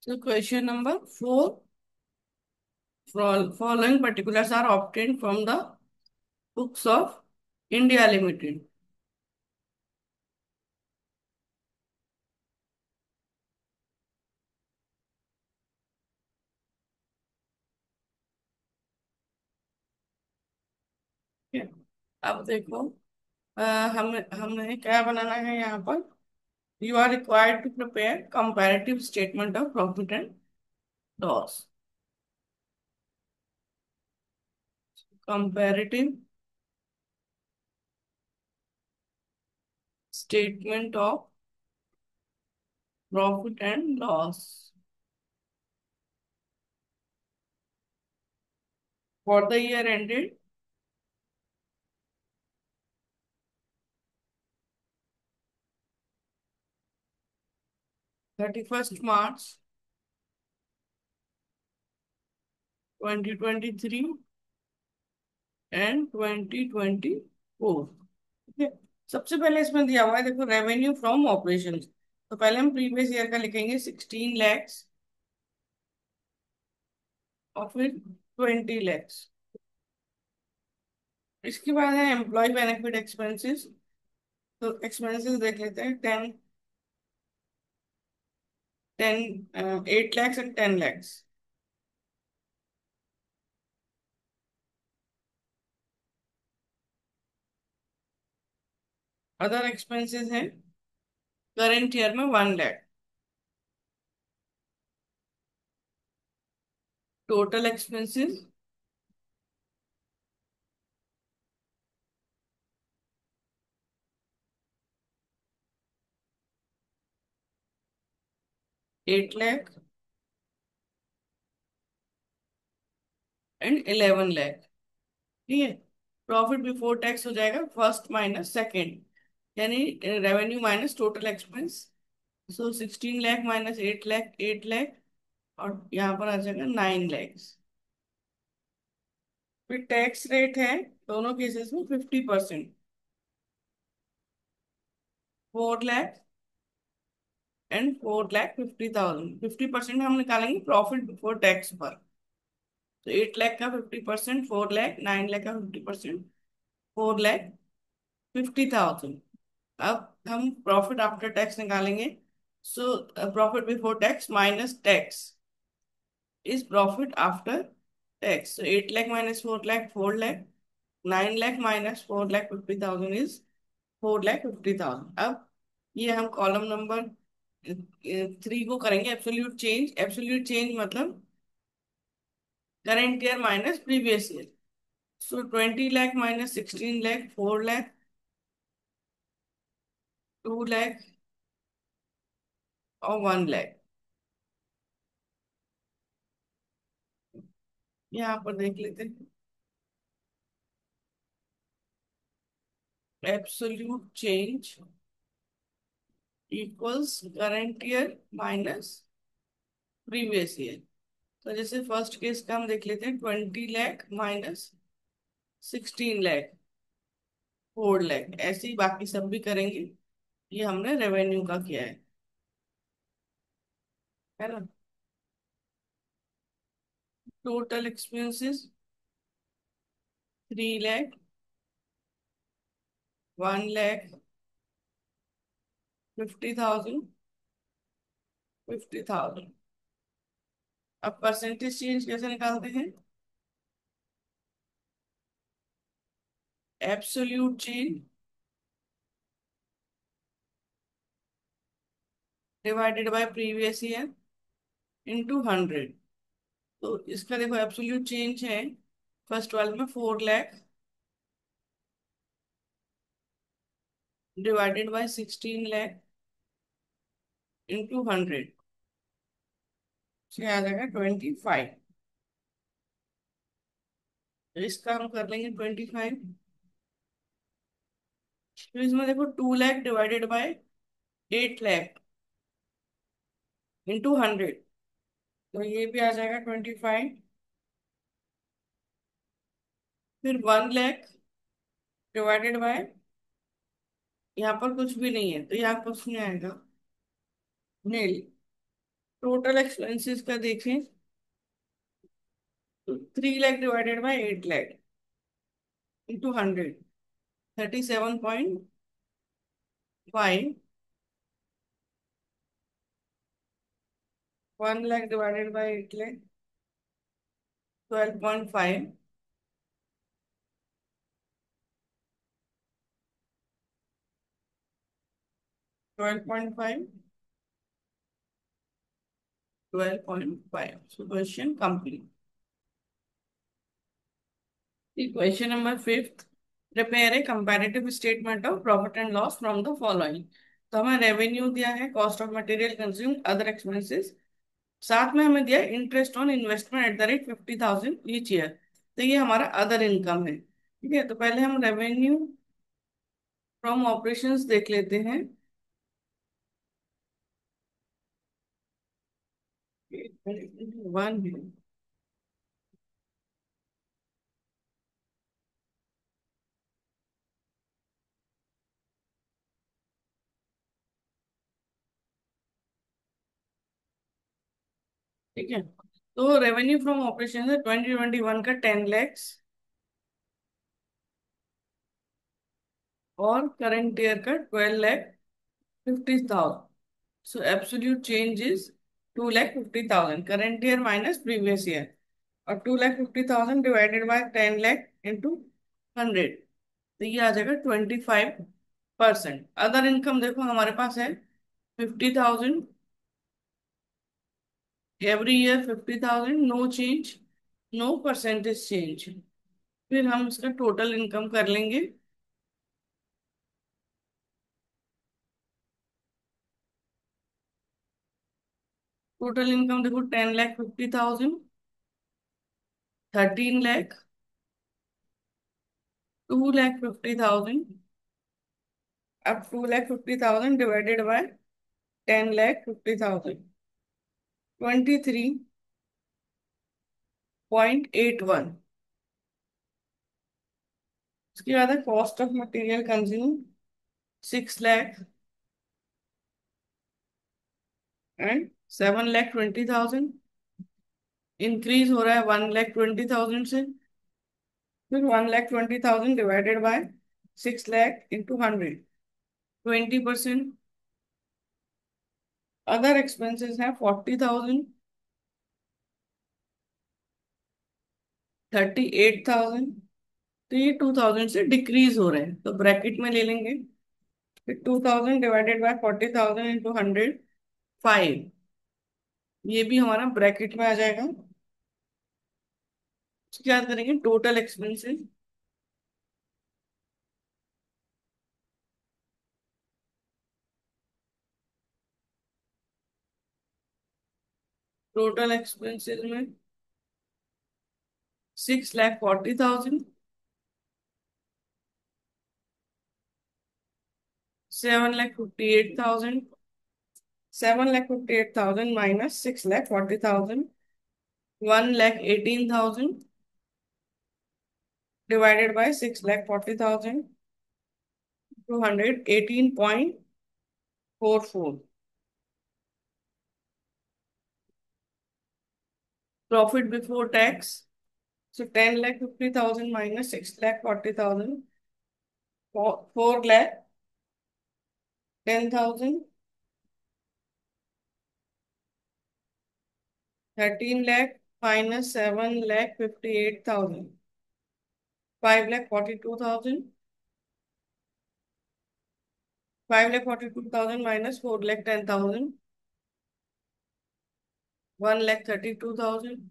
So question number 4. Following particulars are obtained from the books of India Limited. ठीक है। अब देखो, अ, हमें क्या बनाना है यहाँ पर। You are required to prepare comparative statement of profit and loss. Comparative statement of profit and loss for the year ended 31st March 2023 and 2024। ठीक है। सबसे पहले इसमें दिया हुआ है, देखो, रेवेन्यू फ्रॉम ऑपरेशन। तो पहले हम प्रीवियस ईयर का लिखेंगे 16 lakhs और फिर 20 lakhs। इसके बाद है एम्प्लॉय बेनिफिट एक्सपेंसेस। तो एक्सपेंसेस देख लेते हैं। 8 lakhs and 10 lakhs। Other expenses हैं करेंट ईयर में 1 lakh। Total expenses 8 lakh and 11 lakh। ठीक है। प्रॉफिट बिफोर टैक्स हो जाएगा फर्स्ट माइनस सेकेंड, यानी रेवेन्यू माइनस टोटल एक्सपेंस। सो 16 लाख माइनस 8 लाख 8 लाख, और यहाँ पर आ जाएगा 9 lakhs। फिर टैक्स रेट है दोनों केसेस में 50%। 4 लाख एंड 4,50,000। 50% हम निकालेंगे प्रॉफिट बिफोर टैक्स पर। तो 8 लाख का 50%, 4 लाख, 9 लाख का 50%, 4,50,000। अब हम प्रॉफिट आफ्टर टैक्स निकालेंगे। So profit before tax minus tax is profit after tax. So 8 lakh minus 4 lakh 4 lakh, 9 lakh minus 4,50,000 is 4,50,000। अब ये हम कॉलम नंबर 3 को करेंगे एब्सोल्यूट चेंज। एब्सोल्यूट चेंज मतलब current year minus previous year. So 20 lakh minus 16 lakh 4 lakh, 2 lakh और 1 लाख। यहाँ पर देख लेते हैं। Absolute change equals current year minus previous year. तो जैसे फर्स्ट केस का हम देख लेते हैं, 20 लाख माइनस 16 लाख 4 लाख, ऐसे ही बाकी सब भी करेंगे। ये हमने रेवेन्यू का किया है ना। Total expenses 3 lakh, 1,50,000, 50,000। अब परसेंटेज चेंज कैसे निकालते हैं। Absolute change divided by previous year into 100। तो इसका देखो एब्सोल्यूट चेंज है फर्स्ट वाले में 4 lakh divided by 16 lakh into 100 से आ जाएगा 25। तो इसका हम कर लेंगे 25। तो इसमें देखो 2 lakh divided by 8 lakh into 100, तो ये भी आ जाएगा 25। फिर 1 लाख डिवाइडेड बाय, यहाँ पर कुछ भी नहीं है तो यहाँ कुछ नहीं आएगा, नील। टोटल एक्सपेंसेस का देखें तो 3 lakh divided by 8 lakh into 100, 37.5। 1 lakh divided by 8 lakh, 12.5। 12.5, 12.5। So question complete. The question number fifth. Prepare a comparative statement of profit and loss from the following. तो हमें रेवेन्यू दिया है, cost of material consume, other expenses, साथ में हमें दिया interest on investment at the rate 50,000 each year. तो ये हमारा अदर इनकम है। ठीक है, तो पहले हम रेवेन्यू फ्रॉम ऑपरेशंस देख लेते हैं। 1 है। ठीक है, तो रेवेन्यू फ्रॉम ऑपरेशन है 2021 का 10 lakhs और करंट ईयर का 12,50,000। सो absolute change is 2,50,000 current year minus previous year, और 2,50,000 डिवाइडेड बाय 10 लाख इंटू 100, तो ये आ जाएगा 25%। अदर इनकम देखो हमारे पास है 50,000 every year, 50,000, no change, no percentage change. फिर हम इसका टोटल इनकम कर लेंगे। टोटल इनकम देखो 10,50,000, 13 लाख, 2,50,000। अब 2,50,000 डिवाइडेड बाय 10,50,000, 23.81। उसके बाद है cost of material consume 6 lakh and 7,20,000। Increase हो रहा है 1,20,000 से। फिर 1,20,000 divided by 6 lakh into 100, 20%। Other expenses हैं 40,000, 38,000। तो ये 2,000 से डिक्रीज हो रहे हैं, तो ब्रैकेट में ले लेंगे। फिर 2,000 डिवाइडेड बाय 40,000 इंटू 100, 5। ये भी हमारा ब्रैकेट में आ जाएगा। उसके बाद करेंगे टोटल एक्सपेंसेस। टोटल एक्सपेंसेस में 6,40,000, 7,58,000, 7,58,000 minus 6,40,000, 1,18,000 divided by 6,40,000, 218.44। Profit before tax, so 10,50,000 minus 6,40,000, 4,10,000, 13 lakh minus 7,58,000, 5,42,000, 5,42,000 minus 4,10,000, 1,32,000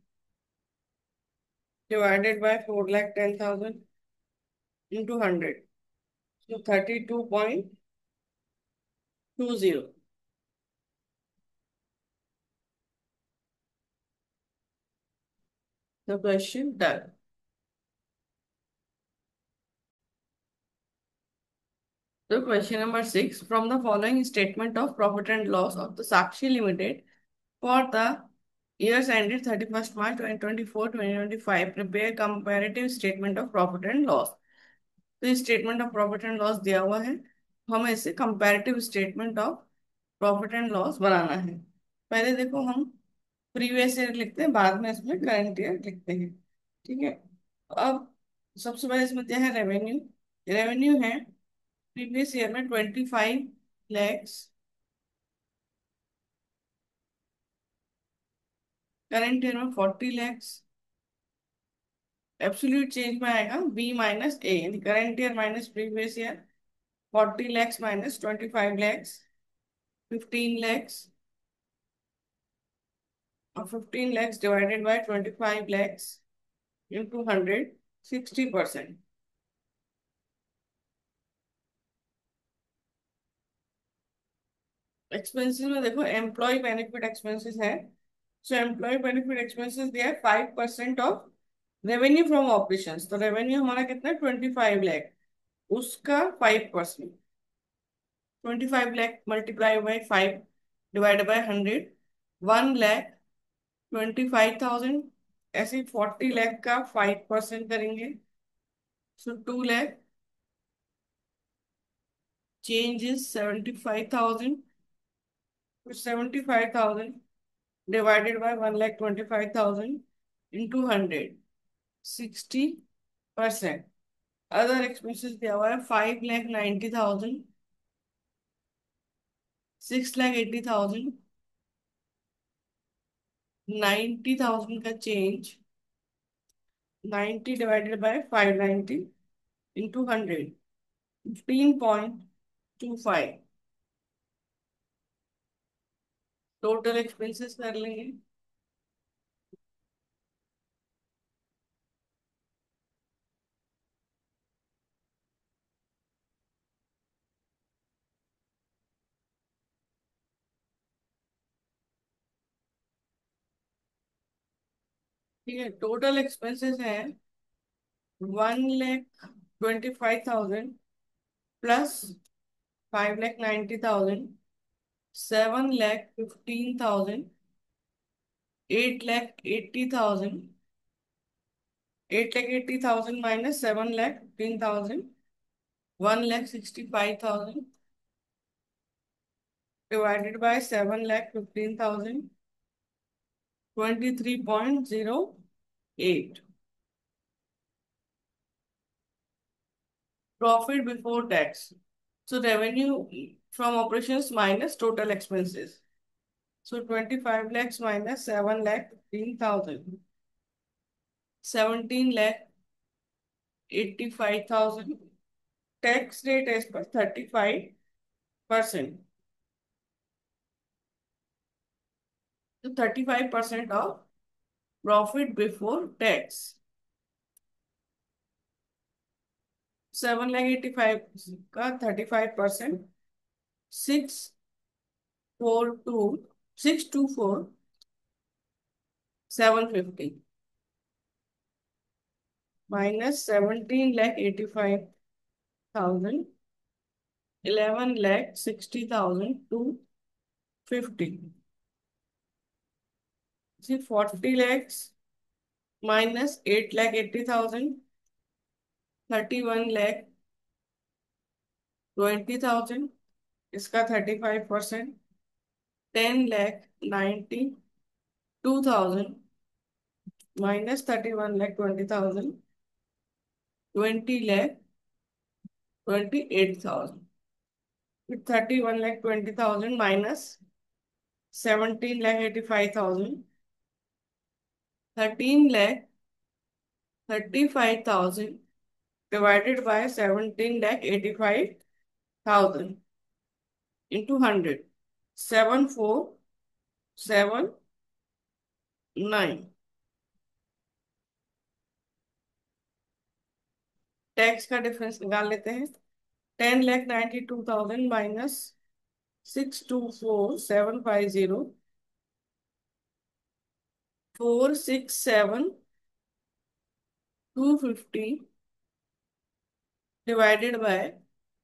divided by 4,10,000 into 100, so 32.20। The question done. So question number 6. From the following statement of profit and loss of the Sakshi Limited for the years ended 31st March 2024, 2025, prepare comparative statement of profit and loss। तो ये statement of profit and loss दिया हुआ है, हमें इसे comparative statement of profit and loss बनाना है। पहले देखो हम प्रीवियस ईयर लिखते हैं, बाद में इसमें करंट ईयर लिखते हैं। ठीक है। अब सबसे पहले इसमें क्या है, रेवेन्यू। रेवेन्यू है प्रीवियस ईयर में 25 लैक्स, करंट ईयर में 40 लैक्स। एब्सोल्यूट चेंज में आएगा बी माइनस ए, यानी current year minus previous year. 40 lakhs minus 25 lakhs, 15 lakhs. और 15 lakhs divided by 25 lakhs into 100, 60%। Expenses में देखो एम्प्लॉय बेनिफिट एक्सपेंसेस है। सो एम्प्लॉय बेनिफिट एक्सपेंसेस दिया है 5% ऑफ रेवेन्यू फ्रॉम ऑपरेशंस। तो रेवेन्यू हमारा कितना है, 25 लैख, उसका 5%। 25 lakh multiply by 5 divide by 100, 1,25,000। ऐसे 40 लैख का 5% करेंगे, सो 2 lakh. Change is 75,000, 75,000 divided by 1,25,000 into 100, 60%। Other expenses दिया हुआ है 5,90,000, 6,80,000, 90,000 का change. 90 divided by 590 into 100, 15.25। Total expenses कर लेंगे। ठीक है, टोटल एक्सपेंसेस है 1,25,000 plus 5,90,000, 7,15,000, 8,80,000, 8,80,000 minus 7,15,000, 1,65,000 divided by 7,15,000, 23.08। Profit before tax, so revenue from operations minus total expenses. So 25 lakhs minus 7,15,000, 17,85,000। Tax rate as per 35%। तो 35% ऑफ प्रॉफिट बिफोर टैक्स। 7,85,000 का 35%, 624,624,750 minus 17,85,000, 11,60,250। 40 lakhs minus 8,80,000, 31,20,000, इसका 35%। 10,92,000 minus 31,20,000, 20,28,000। फिर 31,20,000 minus 17,85,000, 13,35,000 divided by 17,85,000 into 100, 7,479। Tax का difference निकाल लेते हैं। 10,92,000 minus 624,750, 467,250 divided by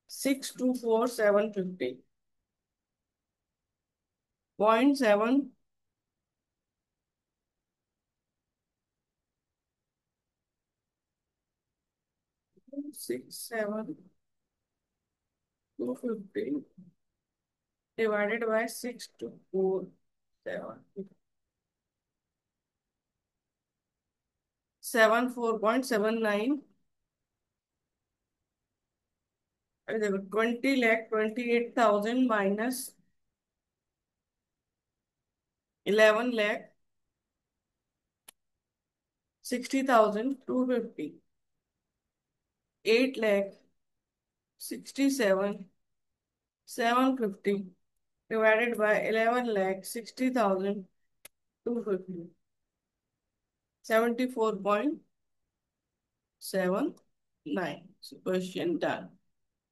624,750, 0.7, 67250 divided by 624,750, 74.79। अरे देखो 20,28,000 minus 11,60,250, 8,67,750 divided by 11,60,250, 74.79। So question done.